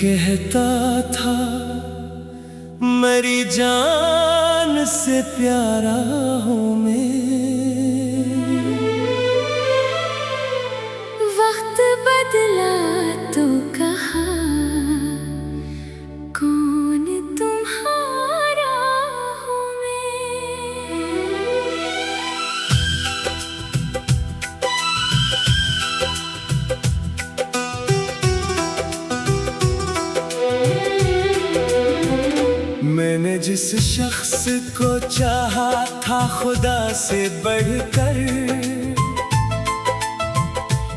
कहता था मेरी जान से प्यारा हूँ मैं। वक्त बदला तो कहा कौन तुम्हारा हूँ मैं। मैंने जिस शख्स को चाहा था खुदा से बढ़कर,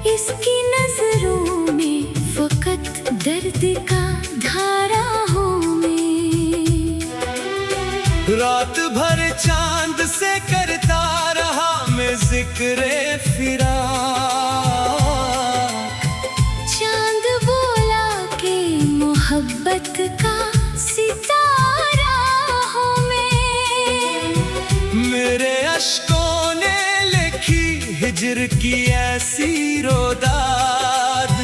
इसकी नजरों में फकत दर्द का धारा हूँ मैं। रात भर चांद से करता रहा मैं जिक्रे फिराक। चांद बोला कि मोहब्बत का सितारा हूँ मैं। मेरे अश्कों ने लिखी हिज्र की ऐसी रोदाद,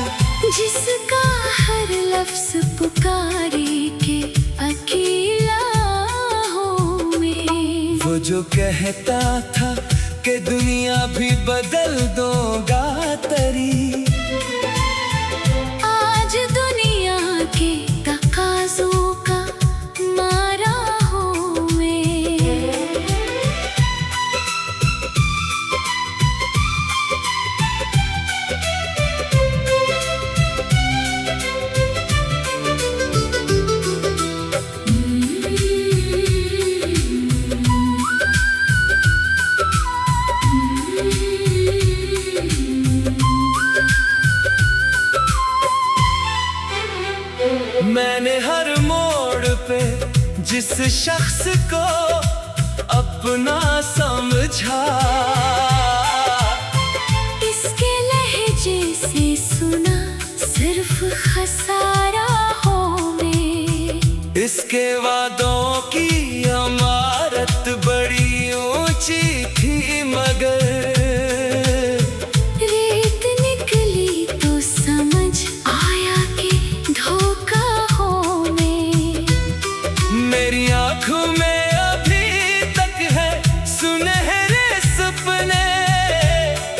जिसका हर लफ्ज पुकारे के अकेला हूँ मैं। वो जो कहता था कि दुनिया भी बदल दूंगा तेरी, आज दुनिया के तकाज़ों का मारा हूँ मैं। मैंने हर मोड़ पे जिस शख्स को अपना समझा, इसके लहजे से सुना सिर्फ खसारा हूँ मैं। इसके वादों की इमारत बड़ी ऊंची थी मगर रेत निकली तो समझ आया कि धोखा हूँ मैं। मेरी आँखों में अभी तक है सुनहरे सपने,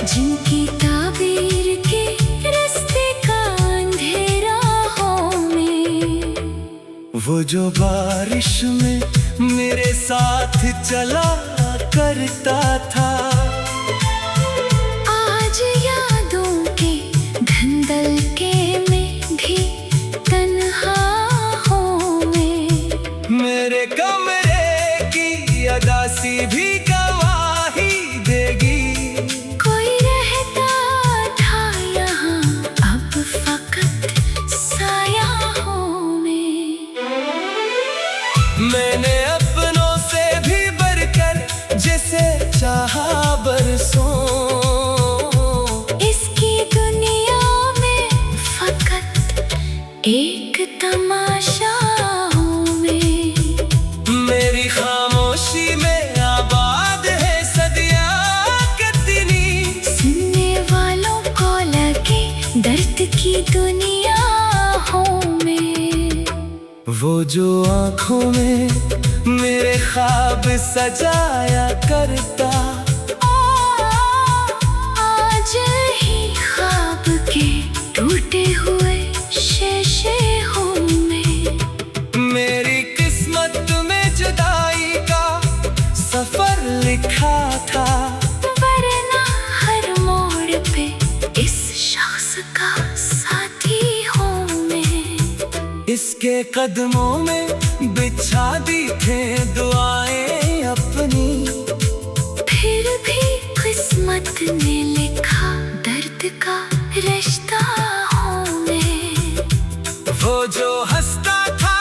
जिनकी ताबीर के रास्ते का अंधेरा हूँ मैं। वो जो बारिश में मेरे साथ चला करता था, आज यादों के धंधल के में भी तन्हा हूँ मैं। मेरे कमरे की अदासी भी गवाही देगी। कोई रहता था यहाँ अब फकत साया हूँ मैं। मैंने अपनों से भी बढ़कर जिसे चाहा बरसों, इसकी दुनिया में फकत एक तमाशा हूँ मैं। मेरी खामोशी में आबाद है सदियाँ कितनी, सुनने वालों को लगे दर्द की दुनिया हूँ मैं। वो जो आँखों में मेरे ख्वाब सजाया करता, आज ही ख्वाब के टूटे हुए शेशे हूँ मैं। मेरी किस्मत में जुदाई का सफर लिखा था, वरना हर मोड़ पे इस शख्स का साथी हूँ मैं। इसके कदमों में बिछा दी थे दुआएं अपनी, फिर भी किस्मत ने लिखा दर्द का रिश्ता हूँ मैं। वो जो हंसता था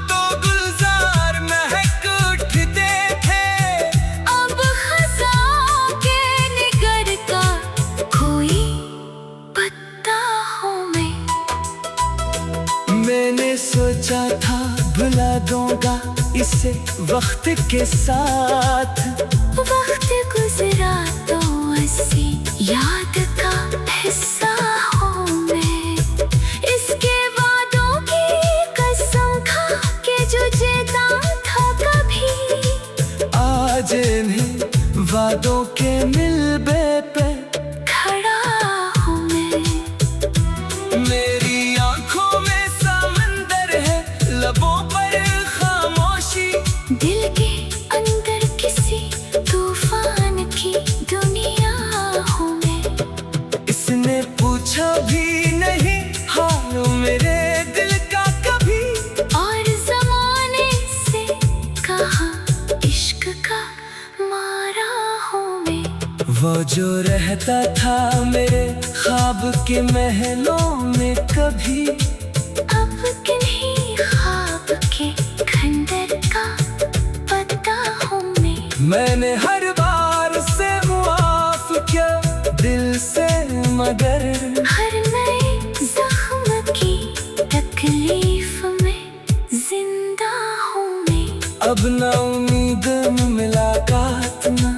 तो गुलजार महक उठते थे, अब खज़ां के निगर का कोई पत्ता हूँ मैं। मैंने सोचा था भुला दूंगा इसे वक्त के साथ, वक्त गुजरा तो ऐसी याद का हिस्सा हूँ मैं। इसके वादों की के मिलबे पे खड़ा हूँ मैं। मेरी आंखों में समंदर है, लबों पर खामोशी। दिल के अंदर किसी तूफान की दुनिया हूँ मैं। इसने पूछा भी नहीं हाल मेरे दिल का कभी, और ज़माने से कहा इश्क का मारा हूँ मैं। वो जो रहता था मेरे ख्वाब के महलों में कभी, अब किन्हीं ख्वाब के खंडर का पता हूँ मैं। मैंने हर बार से मुआफ किया दिल से, मगर हर नए जख्म की तकलीफ में जिंदा हूँ मैं। अब ना उम्मीद मुलाकात ना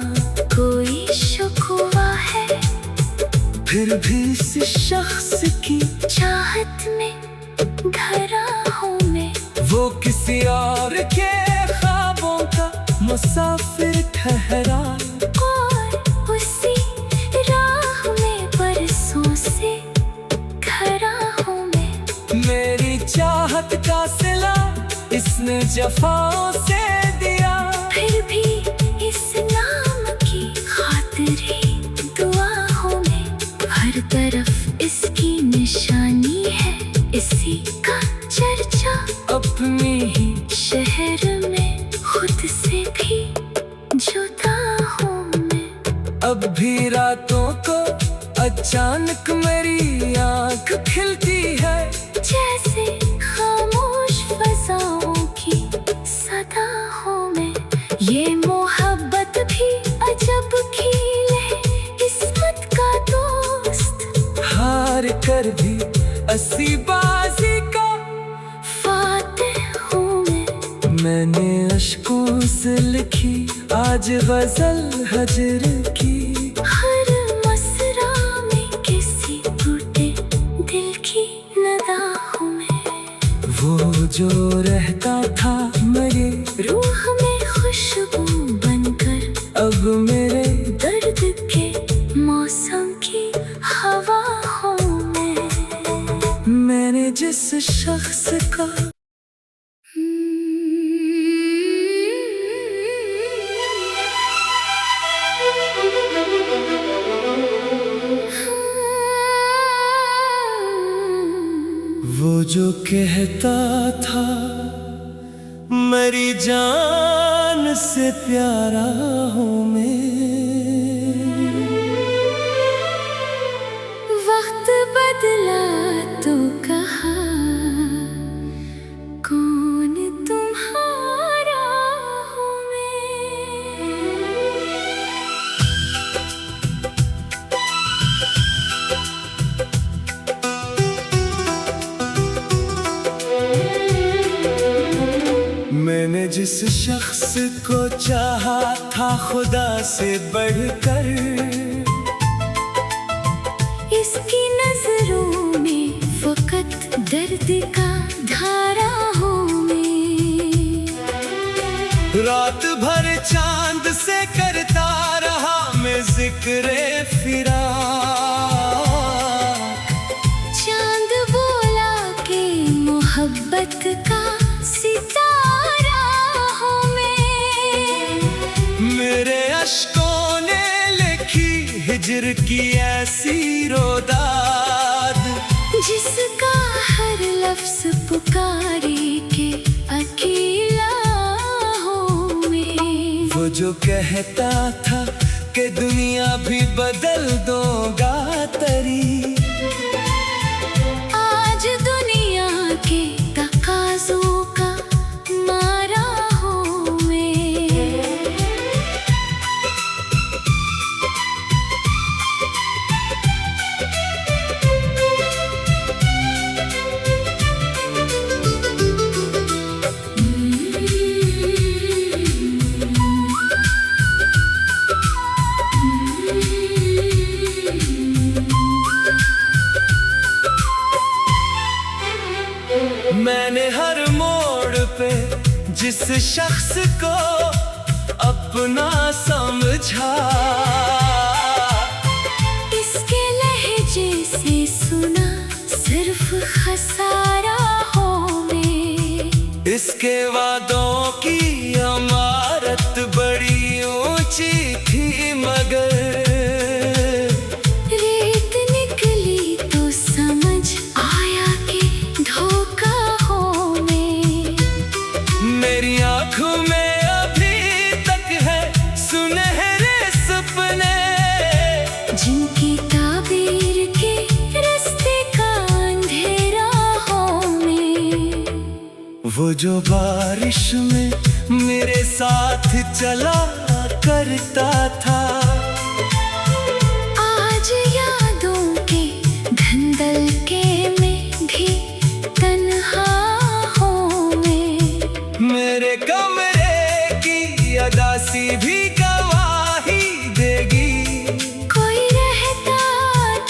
कोई शुक्वा है, फिर भी इस शख्स की चाहत में धरा हूँ मैं। वो किसी और के ख्वाबों का मुसाफिर ठहरा, और उसी राह में बरसों से खड़ा हूँ मैं। मेरी चाहत का सिला इसने जफाओं से दिया, फिर भी इस नाम की खातिर दुआ हूँ मैं। हर तरफ इसकी निशानी है, इसी का चर्चा अपनी ही शहर में खुद से भी जुदा हूँ मैं। अब भी रातों को अचानक मेरी आंख खिलती है, जैसे खामोश फजाओं की सदा हूँ मैं। ये मोहब्बत भी अजब खेल है, किस्मत का दोस्त हार कर भी अस्सी बाजी का फातिह हूँ मैं। मैंने अश्कों से लिखी आज गजल हजर की, हर मसरा में किसी टूटे दिल की नदा हूँ मैं। वो जो रहता था मेरे रूह में खुशबू बनकर अब मेरे दर्द के मौसम की हवा हूँ मैं। मैंने जिस शख्स का वो जो कहता था मेरी जान से प्यारा हूँ मैं, वक्त बदला तो कहा कौन तुम्हारा हूँ मैं। मैंने जिस शख्स को चाहा था खुदा से बढ़कर, इसकी नजरों में फकत दर्द का धारा हूँ मैं। रात भर चांद से करता रहा मैं जिक्रे फिरा, चांद बोला कि मोहब्बत का सितारा हूँ मैं। मेरे अश्कों ने लिखी हिजर की ऐसी रोदाद, जिसका हर लफ्ज पुकारे के अकेला हूँ मैं। वो जो कहता था कि दुनिया भी बदल दूंगा तेरी, आज दुनिया के तकाज़ों का मारा हूँ मैं। मैंने हर मोड़ पे जिस शख्स को अब अपना समझा। इसके लहजे से सुना सिर्फ खसारा हो में। इसके वादों की इमारत बड़ी ऊंची थी, मगर रेत निकली तो समझ आया कि धोखा हो में। मेरी आंखों में अभी तक है सुनहरे सपने, जिनकी ताबीर के रास्ते का अंधेरा हो में। वो जो बारिश में मेरे साथ चला करता था, आज यादों के धंधल के में भी तन्हा हो में। मेरे कमरे की अदासी भी गवाही देगी। कोई रहता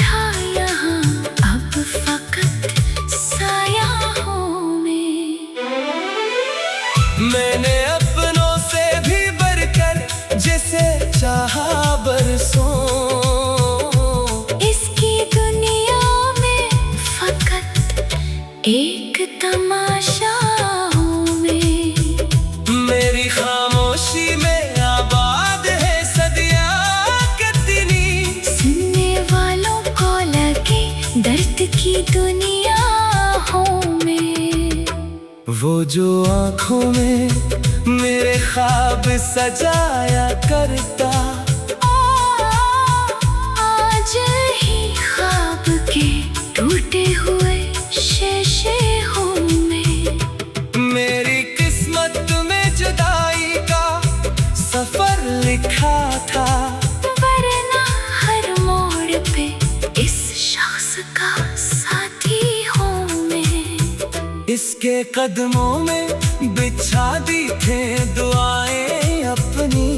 था यहाँ अब फकत साया हो में। मैंने अपनों से भी बढ़कर जिसे चाहा बरसों, इसकी दुनिया में फकत एक तमाशा हो में। मेरी खामोशी में आबाद है सदियां कितनी। सुनने वालों को लगे दर्द की दुनिया हो में। वो जो आंखों में मेरे ख्वाब सजाया करता, आज ही ख्वाब के टूटे हुए शेशे हो में। मेरी किस्मत में जुदाई का सफर लिखा था, वरना हर मोड़ पे इस शख्स का साथी हो में। इसके कदमों में बिछा दी थे दुआएं अपनी,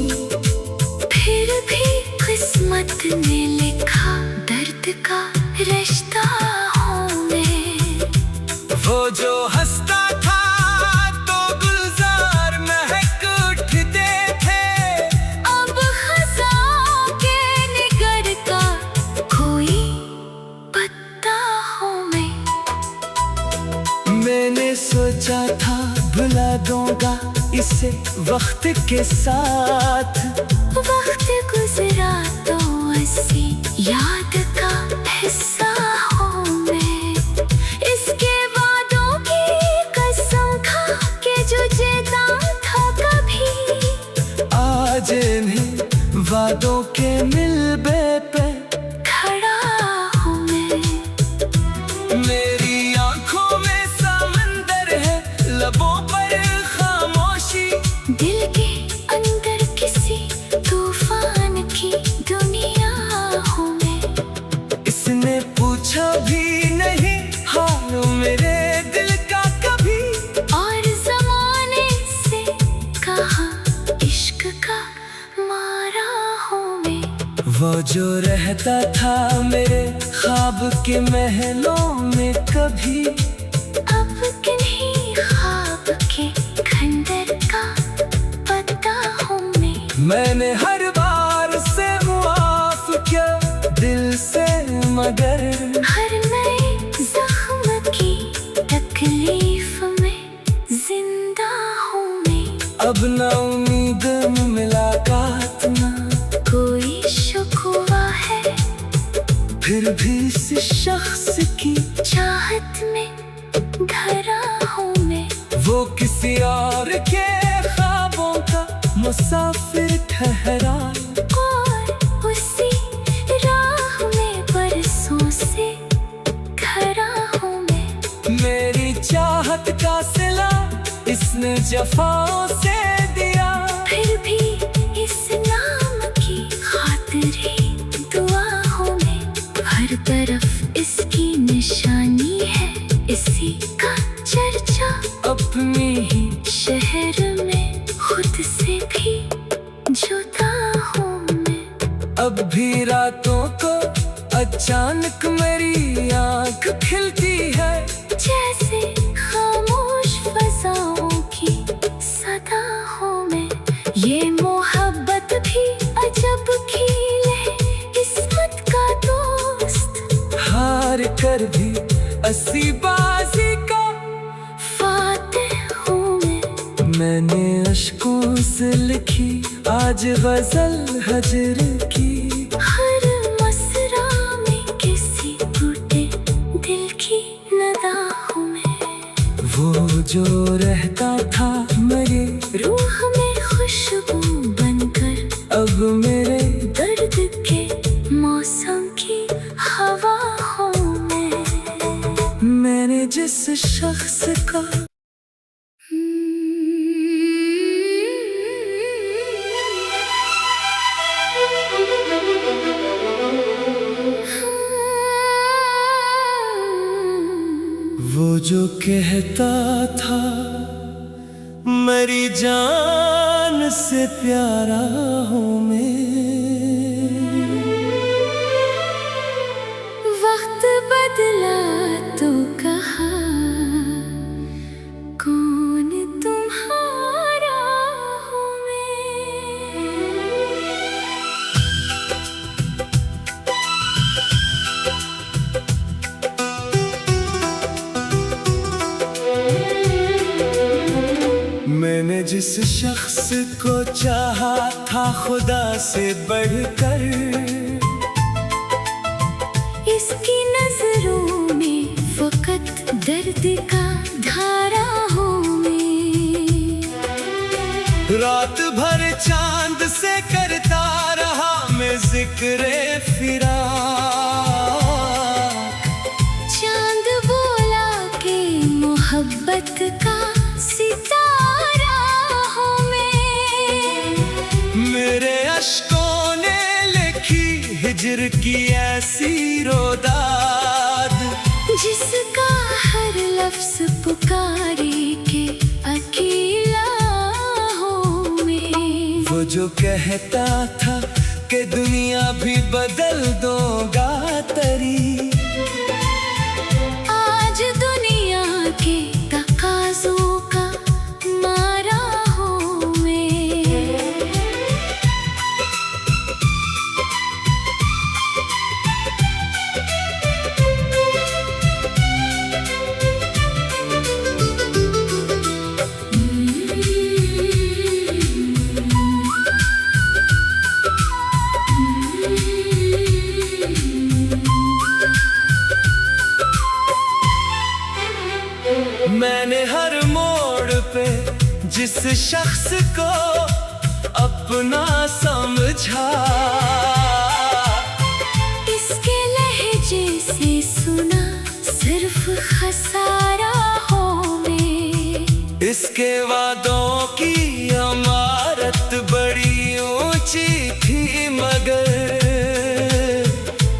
फिर भी किस्मत ने लिखा दर्द का रिश्ता हो में। वो जो हंसता था तो गुलजार महक उठते थे, अब खज़ां के निगर का कोई पत्ता हो में। मैंने सोचा था भुला दूंगा इसे वक्त के साथ, वक्त गुजरा तो ऐसी याद का हिस्सा हो में। इसके वादों की कसम खा के जो जेदा था कभी, आज इन्हीं वादों के मिलबे पे खड़ा हूँ मैं। मेरी आंखों में समंदर है, लबों पर खामोशी। दिल के अंदर किसी तूफान की दुनिया हूँ मैं। इसने पूछा भी नहीं हाल मेरे दिल का कभी, और ज़माने से कहा इश्क का मारा हूँ मैं। वो जो रहता था मेरे ख्वाब के महलों में कभी, अब किन्हीं ख्वाब के खंडर का पता हूँ मैं। मैंने हर बार से मुआफ किया दिल से, मगर हर नए जख्म की तकलीफ में जिंदा हूँ मैं। अब ना उम्मीद मुलाकात ना कोई शुक्वा है, फिर भी इस शख्स की चाहत में धरा हूँ मैं। वो किसी और के ख्वाबों का मुसाफिर ठहरा, और उसी राह में बरसों से खड़ा हूँ मैं। मेरी चाहत का सिला इसने जफाओं से दिया, फिर भी इस नाम की खातिर दुआ हूँ मैं। हर तरफ इसकी निशानी है, इसी का चर्चा अपनी ही शहर में खुद से भी जुदा हूँ मैं। अब भी रातों को अचानक मेरी आँख खिलती है, जैसे खामोश फज़ाओं की सदा हूँ मैं। ये मोहब्बत अस्सी बाजी का फातिह हूँ मैंने अश्कों से लिखी आज गजल हजर की। हर मसरा में किसी टूटे दिल की नदा हूँ मैं। वो जो रहता था मेरे रूह में खुशबू बनकर अब मेरे दर्द के मौसम की हवा हूँ मैंने जिस शख्स का वो जो कहता था मेरी जान से प्यारा हूँ मैं। वक्त बदला तो कहा कौन तुम्हारा हूँ मैंने जिस शख्स को चाहा था खुदा से बढ़कर इसकी नजरों में फकत दर्द का धारा हूँ मैं। रात भर चांद से करता रहा मैं जिक्रे फिरा। चांद बोला के मोहब्बत का सितारा हूँ मैं। मेरे अश्कों ने लिखी हिजर की ऐसी रोदाद जिसका हर लफ्ज पुकारे के अकेला हूँ मैं। वो जो कहता था कि दुनिया भी बदल दूंगा तेरी आज दुनिया के तकाज़ों का मारा हूँ मैं। मैंने हर मोड़ पे जिस शख्स को अपना समझा इसके लहजे से सुना सिर्फ खसारा हूँ मैं। इसके वादों की इमारत बड़ी ऊंची थी मगर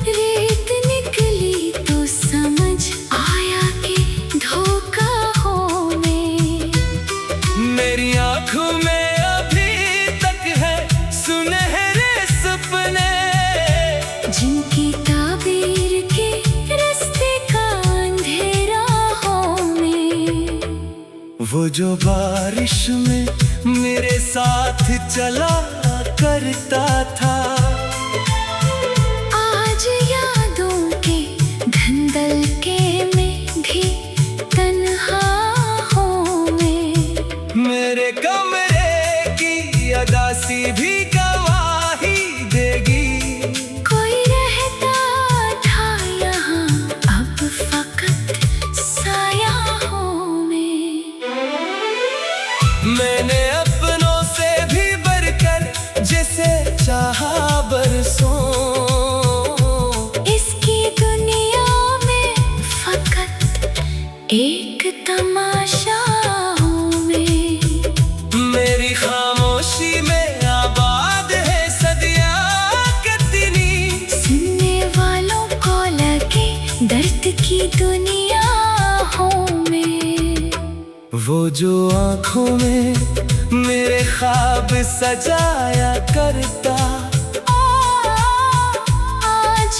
रेत निकली तो समझ आया कि धोखा हूँ मैं। मेरी आँखों में अभी तक है सुनहरे सपने जिनकी ताबीर के रास्ते का अंधेरा हूँ मैं। वो जो बारिश में मेरे साथ चला करता था आज यादों के धंधल के में भी तन्हा हूँ मैं। मेरे कमरे की अदासी भी गवाही देगी। कोई रहता था यहाँ अब फकत साया हूँ मैंने अपनों से भी बढ़कर जिसे चाहा बरसों इसकी दुनिया में फकत एक तमाशा हूँ मैं। मेरी खामोशी में आबाद है सदियाँ कितनी सुनने वालों को लगे दर्द की दुनिया हूँ मैं। वो जो आँखों में मेरे ख्वाब सजाया करता आज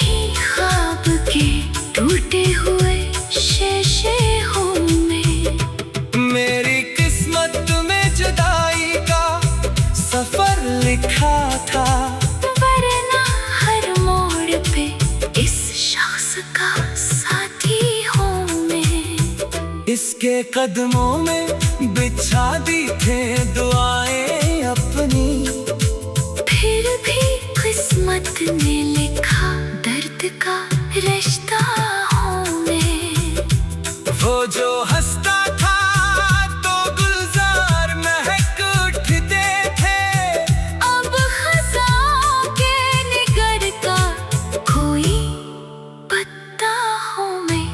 ही ख्वाब के टूटे हुए शेषे हूँ मैं। मेरी किस्मत में जुदाई का सफर लिखा था वरना हर मोड़ पे इस शख्स का साथी उसके कदमों में बिछा दी थे दुआएं अपनी। फिर भी किस्मत ने लिखा दर्द का रिश्ता हूँ मैं। वो जो हंसता था तो गुलजार महक उठते थे, अब खज़ां के निगर का कोई पत्ता हूँ मैं।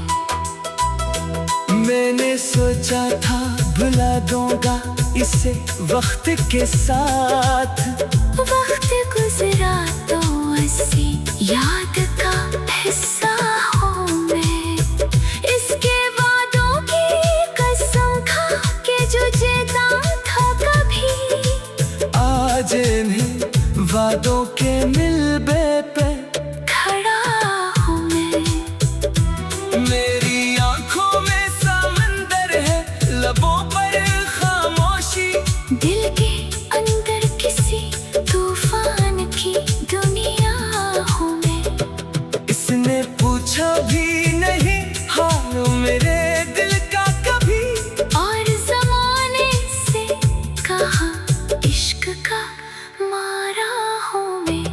मैंने सोचा था भुला दूंगा इसे वक्त के साथ, वक्त गुजरा तो ऐसी याद का हिस्सा हूँ मैं। इसके वादों की कसम खा के जो जीता था कभी, आज इन्हीं वादों के मिलबे पे खड़ा हूँ मैं। मेरी आंखों में समंदर है, लबों पर खामोशी, दिल के अंदर किसी तूफान की दुनिया हूँ मैं। इसने पूछा भी नहीं हाल मेरे दिल का कभी, और ज़माने से कहा इश्क का मारा हूँ मैं।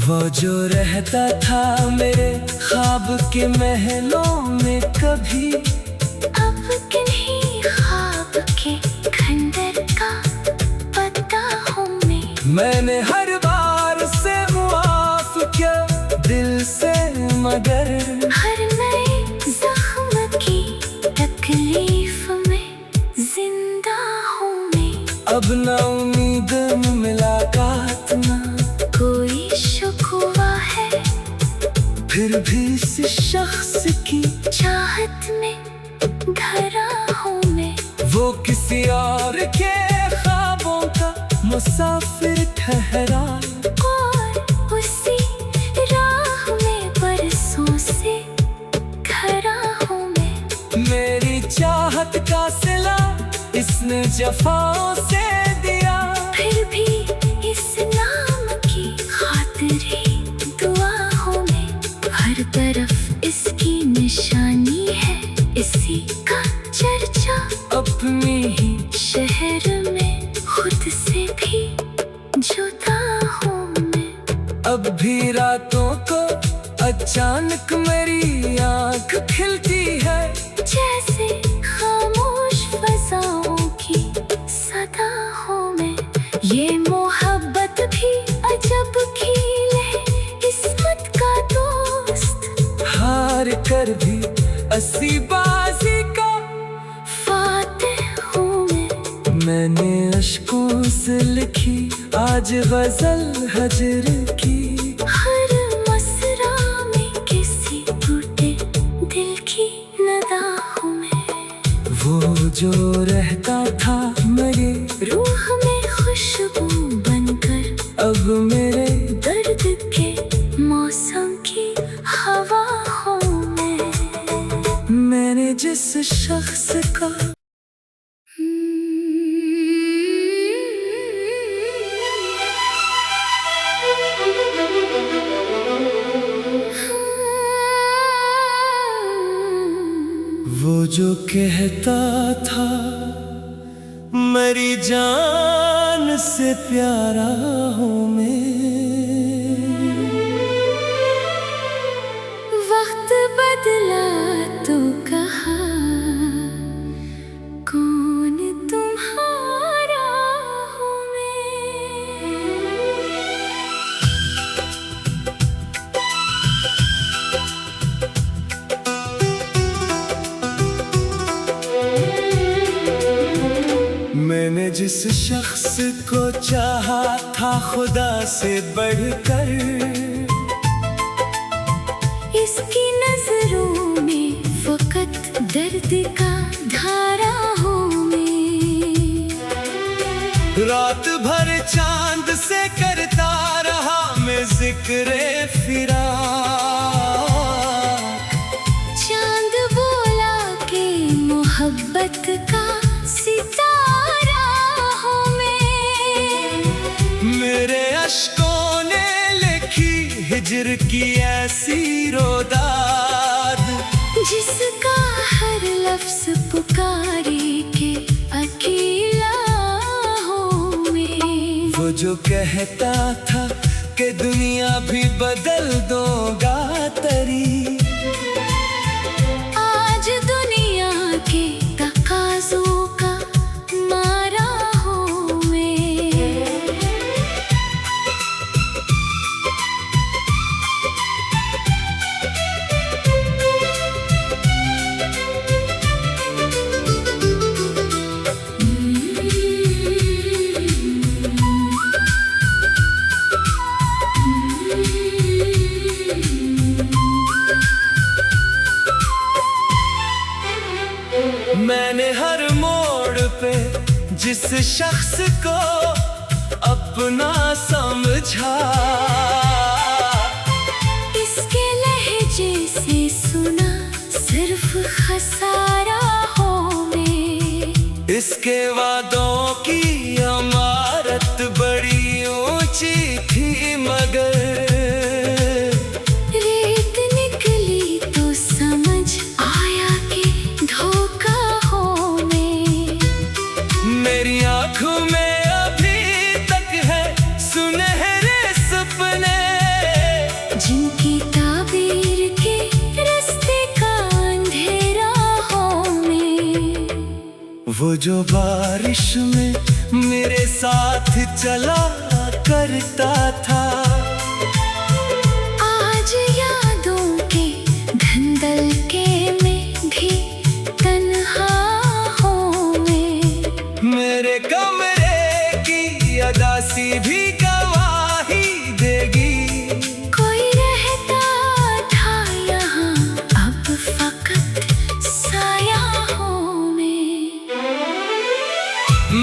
वो जो रहता था मेरे ख्वाब के महलों में कभी, अब किन्हीं ख्वाब के खंडर का पता हूँ मैं। मैंने हर बार से मुआफ किया दिल से, मगर हर नए जख्म की तकलीफ में जिंदा हूँ मैं। अब न उम्मीद न मुलाकात न कोई शुक्वा है, फिर भी इस शख्स की चाहत में धरा हूँ मैं। वो किसी और के ख्वाबों का मुसाफिर ठहरा, और उसी राह में बरसों से खड़ा हूँ मैं। मेरी चाहत का सिला इसने जफाओं से दिया, फिर भी इस नाम की खातिर ही दुआ हूँ मैं। हर तरफ इसकी निशानी है, इसी का चर्चा अपनी ही शहर में खुद से भी जुदा हूँ मैं। अब भी रातों को अचानक मेरी आँख खिलती है, जैसे खामोश फज़ाओं की सदा हूँ मैं। ये मोहब्बत भी अजब खेल है किस्मत का दोस्त, हार कर भी अस्सी बाजी का फातिह हूँ मैं। मैंने अश्कों से लिखी आज गजल हजर की, हर मसरा में किसी टूटे दिल की नदा हूँ मैं। वो जो रहता था मेरे रूह में खुशबू बनकर, अब मेरे दर्द के मौसम की हवा हूँ मैं। मैंने जिस शख्स का वो जो कहता था मेरी जान से प्यारा हूँ मैं, वक्त बदला तो कहा कौन तुम्हारा हूँ मैं। मैंने जिस शख्स को चाहा था खुदा से बढ़कर, इसकी नजरों में फकत दर्द का धारा हूँ मैं। रात भर चांद से करता रहा मैं जिक्रे फिरा, चांद बोला कि मोहब्बत का सितारा हूँ मैं। मेरे अश्कों ने लिखी हिजर की ऐसी रोदाद, जिसका हर लफ्ज पुकारे जो कहता था कि दुनिया भी बदल दूंगा तेरी, आज दुनिया के तकाज़ों का मारा हूँ मैं। मैंने हर मोड़ पे जिस शख्स को अपना समझा, इसके लहजे से सुना सिर्फ खसारा हो मैं। इसके वादों की इमारत बड़ी ऊंची थी मगर रेत निकली तो समझ आया कि धोखा हो मैं। मेरी आंखों में अभी तक है सुनहरे सपने, जिनकी ताबीर के रास्ते का अंधेरा हो मैं। वो जो बारिश में मेरे साथ चला करता था, आज यादों के धंधल के में भी तन्हा हूँ मैं। मेरे कमरे की अदासी भी गवाही देगी। कोई रहता था यहाँ, अब फकत साया हूँ मैं।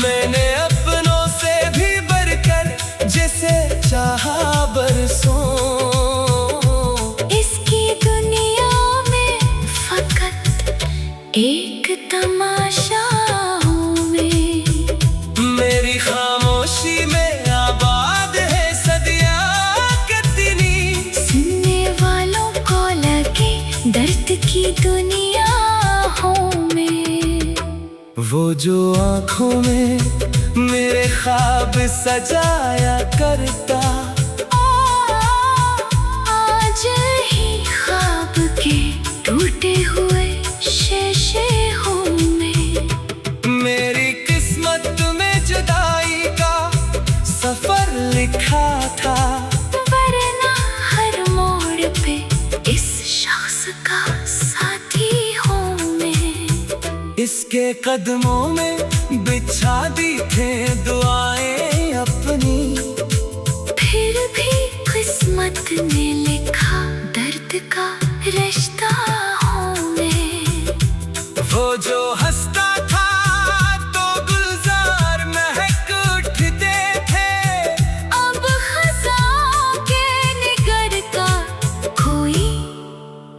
मैंने अपनों से भी बढ़कर जिसे चाहा बरसों, इसकी दुनिया में फकत एक तमाशा हूँ मैं। मेरी खामोशी में आबाद है सदियां कितनी, सुनने वालों को लगे दर्द की दुनिया हूँ मैं। वो जो आंखों में मेरे ख्वाब सजाया करता, आज ही ख्वाब के टूटे हुए शीशे हूँ मैं। मेरी किस्मत में जुदाई का सफर लिखा था, वरना हर मोड़ पे इस शख्स का साथी हूँ मैं। इसके कदमों में बिछा दी थे दुआएं अपनी, फिर भी किस्मत ने लिखा दर्द का रिश्ता हूँ मैं। वो जो हंसता था तो गुलजार महक उठते थे, अब खज़ां के निगर का कोई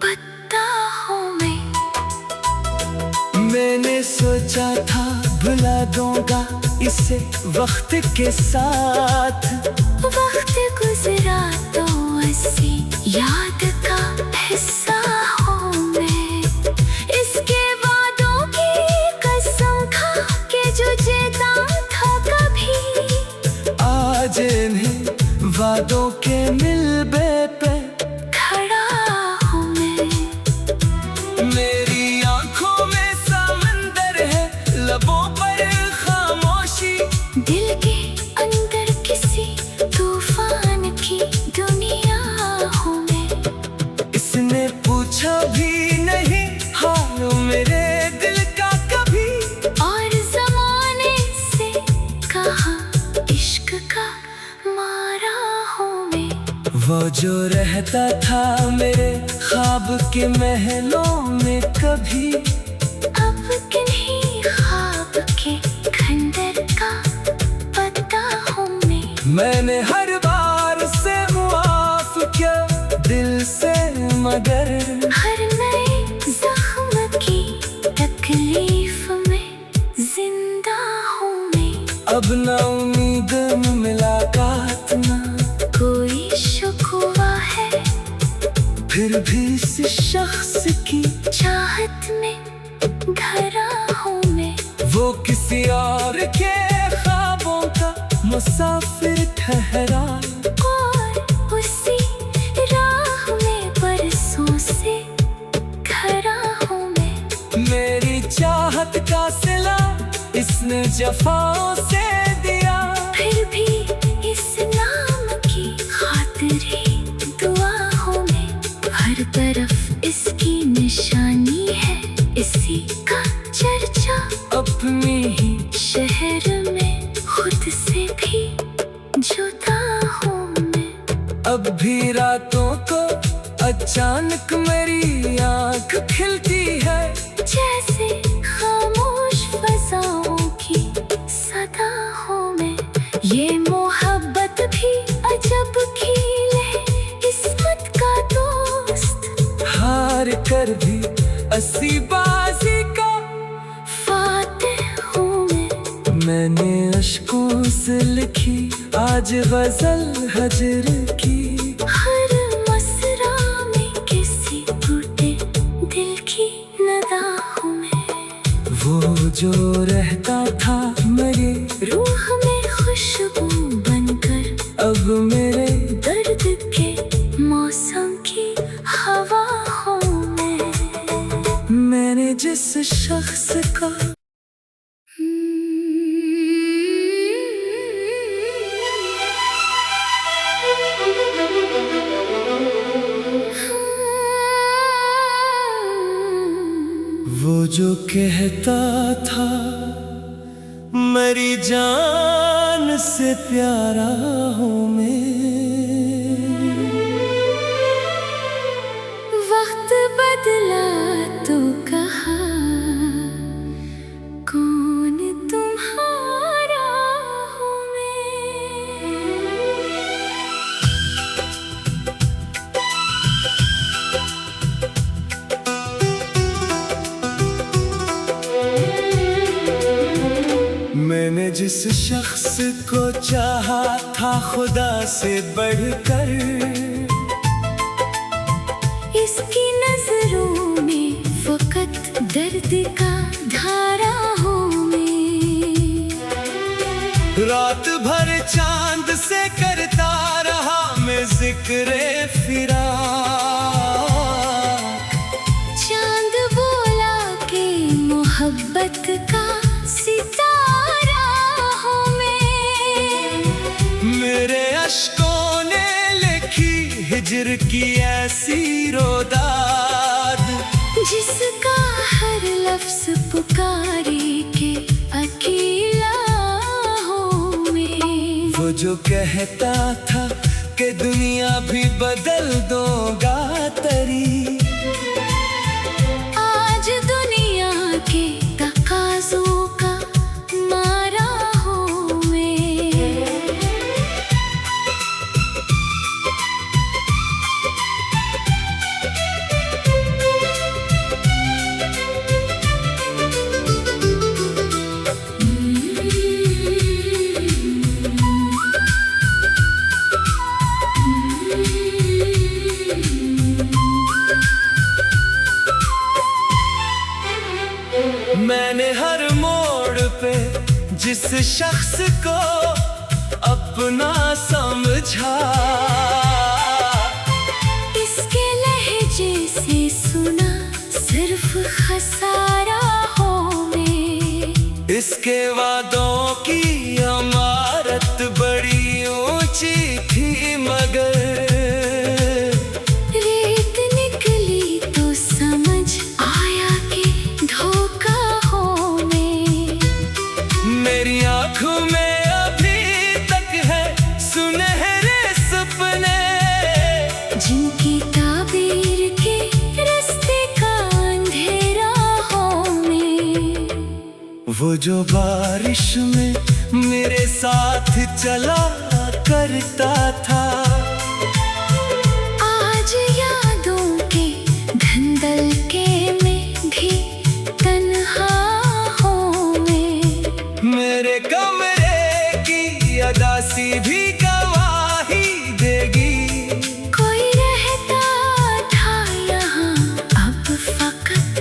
पत्ता हूँ मैं। मैंने सोचा था भुला दूंगा इसे वक्त के साथ, वक्त गुजरा तो ऐसी याद का हिस्सा हूँ मैं। इसके वादों की कसम खा के जो जीता था कभी, आज इन्हें वादों के मिलबे पे खड़ा हूँ मैं। मेरी आंखों में समंदर है, लबों पर खामोशी, दिल के अंदर किसी तूफान की दुनिया हूँ मैं। इसने पूछा भी नहीं हाल मेरे दिल का कभी, और ज़माने से कहा इश्क का मारा हूँ मैं। वो जो रहता था मेरे ख्वाब के महलों में कभी, अब किन्हीं ख्वाब के खंडर का पता हूँ मैं। मैंने हर बार से मुआफ किया दिल से मगर हर नए जख्म की तकलीफ में जिंदा हूँ मैं। अब ना उम्मीद मुलाकात ना कोई शुक्वा है, फिर भी इस शख्स की चाहत में धरा हूँ मैं। वो किसी और के ख्वाबों का मुसाफिर जफाओं से दिया। फिर भी इस नाम की खातिर ही दुआओं में हर तरफ इसकी निशानी है। इसी का चर्चा अपने ही शहर में खुद से भी जुदा हूँ मैं। अब भी रातों को अचानक मेरी आँख खिलती है। जैसे खामोश फजाओं की सदा हूँ मैं। ये मोहब्बत भी अजब खेल है, किस्मत का दोस्त। हार कर भी अस्सी बाजी का फातिह हूँ मैं। मैंने अश्कों से लिखी आज गजल हजर की। हर मसरा में किसी टूटे दिल की नदा हूँ मैं। वो जो रहता था मेरे रूह में खुशबू बनकर अब मेरे दर्द के मौसम की हवा हूँ मैं। मैंने जिस शख्स का वो जो कहता था मेरी जान से प्यारा हूँ मैं। वक्त बदला तो कहा कौन तुम्हारा हूँ मैं। मैंने जिस शख्स को चाहा था खुदा से बढ़कर, इसकी नजरों में फकत दर्द का धारा हूँ मैं। रात भर चांद से करता रहा मैं जिक्रे फिरा। चांद बोला के मोहब्बत का सितारा हूँ मैं। मेरे अश्कों ने लिखी हिजर की ऐसी रोदाद, जिसका हर लफ्ज पुकारे के अकेला हूँ मैं। वो जो कहता था कि दुनिया भी बदल दूंगा तेरी, आज दुनिया के तकाज़ों का मारा हूँ मैं। मैंने हर मोड़ पे जिस शख्स को अपना समझा, इसके लहजे से सुना सिर्फ खसारा हूँ मैं। इसके वादों की इमारत बड़ी ऊंची थी मगर रेत निकली तो समझ आया कि धोखा हूँ मैं। मेरी आँखों में अभी तक है सुनहरे सपने, जिनकी ताबीर के रास्ते का अंधेरा हूँ मैं। वो जो बारिश में मेरे साथ चला करता था, आज यादों के धंधल के में भी तन्हा हूँ मैं। मेरे कमरे की अदासी भी गवाही देगी। कोई रहता था यहाँ अब फकत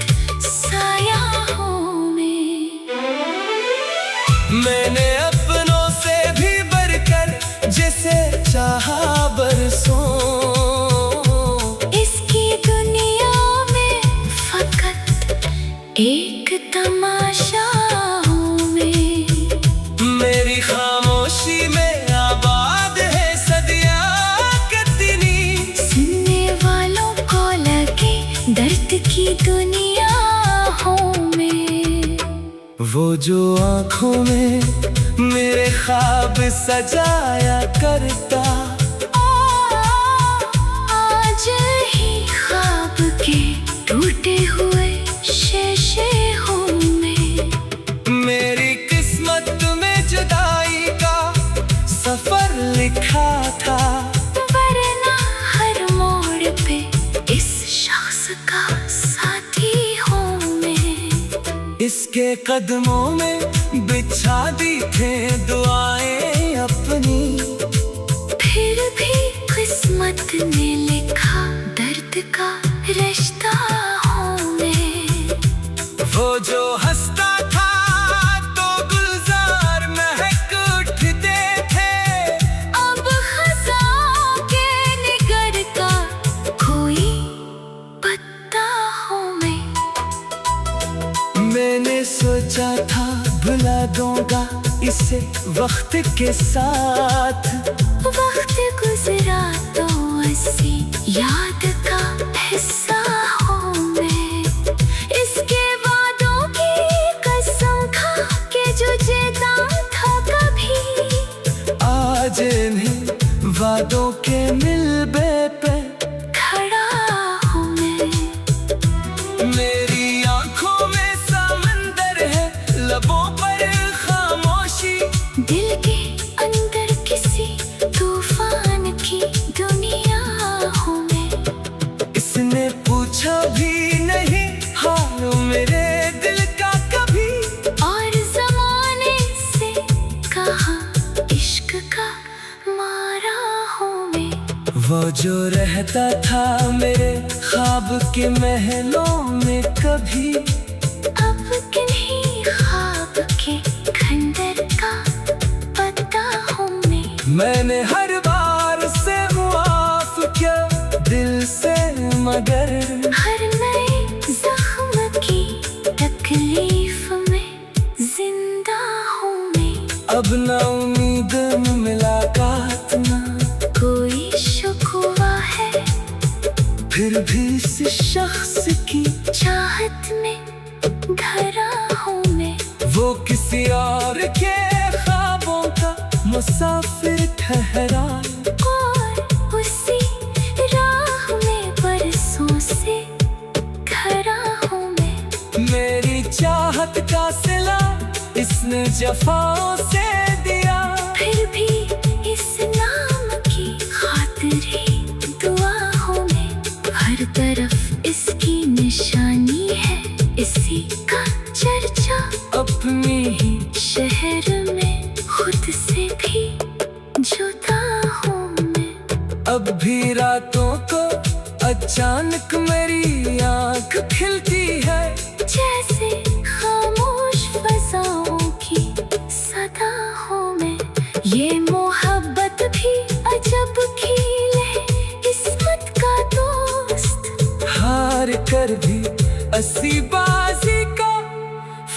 साया हूँ मैं। मैंने अपनों से भी बढ़कर जिसे चाहा बरसों, इसकी दुनिया में फकत एक तमाशा हूँ मैं। वो जो आँखों में मेरे ख्वाब सजाया करता, आज ही ख्वाब के टूटे हुए शेशे हूँ मैं। मेरी किस्मत में जुदाई का सफर लिखा था, वरना हर मोड़ पे इस शख्स का साथी हूँ मैं। इसके कदमों में बिछा दी थे दुआएं अपनी, फिर भी किस्मत ने लिखा दर्द का रिश्ता हूँ मैं। वो जो हंसता था तो गुलजार महक उठते थे, अब खज़ां के निगर का कोई पत्ता हूँ मैं। मैंने सोचा था भुला दूंगा इसे वक्त के साथ, वक्त गुजरा तो ऐसी याद का हिस्सा हूँ मैं। इसके वादों की कसम खा के जो जीता था कभी, आज इन्हीं वादों के मिलबे पे खड़ा हूँ मैं। मेरी आंखों में समंदर है, लबों पर खामोशी, दिल के अंदर किसी तूफान की दुनिया हूँ मैं। इसने पूछा भी नहीं हाल मेरे दिल का कभी, और ज़माने से कहा इश्क का मारा हूँ मैं। वो जो रहता था मेरे ख्वाब के महलों में कभी, अब किन्हीं ख्वाब के खंडर का पता हूँ मैं। मैंने हर बार से मुआफ किया दिल से, मगर हर नए जख्म की तकलीफ में जिंदा हूँ मैं। अब ना उम्मीद मुलाकात ना कोई शुक्वा है, फिर भी इस शख्स की चाहत में धरा हूँ मैं। वो किसी और के ख्वाबों का मुसाफिर ठहरा, और उसी राह में बरसों से खड़ा हूँ मैं। मेरी चाहत का सिला इसने जफाओं से दिया, फिर भी इस नाम की खातिर दुआ हूँ मैं। हर तरफ इसकी निशानी है, इसी का चर्चा अपनी ही शहर में खुद से भी जुदा हूँ मैं। अब भी रातों को अचानक मेरी आँख खिलती है, जैसे खामोश फज़ाओं की सदा हूँ मैं। ये मोहब्बत भी अजब खेल है, किस्मत का दोस्त हार कर भी अस्सी बाजी का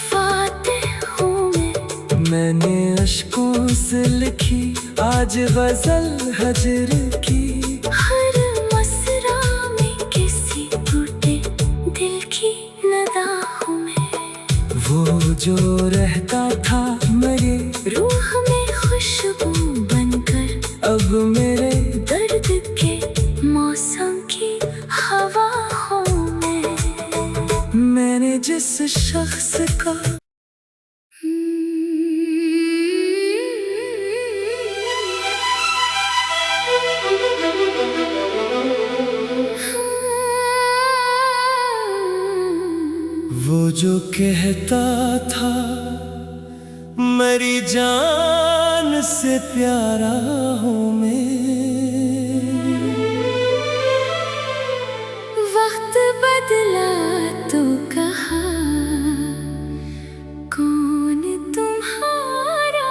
फातिह हूँ मैं। मैंने अश्कों से लिखी आज गजल हजर की, हर मसरा में किसी टूटे दिल की नदा हूँ मैं। वो जो रहता था मेरे रूह में खुशबू बनकर, अब मेरे दर्द के मौसम की हवा हूँ मैं। मैंने जिस शख्स का वो जो कहता था मेरी जान से प्यारा हूँ मैं, वक्त बदला तो कहा कौन तुम्हारा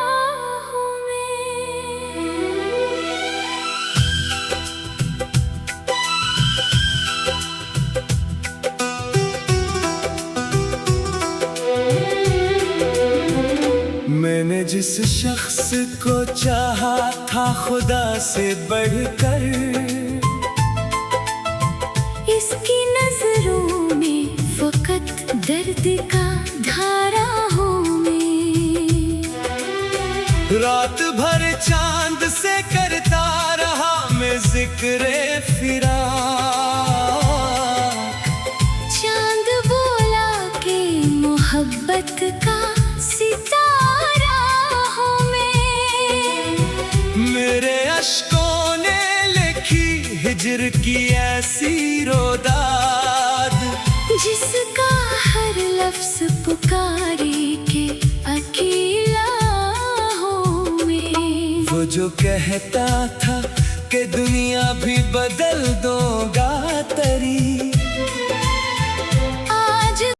हूँ मैं। मैंने जिस शख्स को चाहा था खुदा से बढ़कर, इसकी नजरों में फकत दर्द का धारा हूँ रात भर चांद से करता रहा मैं जिक्रे फिराक। चांद बोला कि मोहब्बत का सितारा हूँ मैं। मेरे अश्कों ने लिखी हिज्र की ऐसी रोदाद, जिसका हर लफ्ज पुकारे के अकेला हूँ मैं। वो जो कहता था कि दुनिया भी बदल दूंगा तेरी,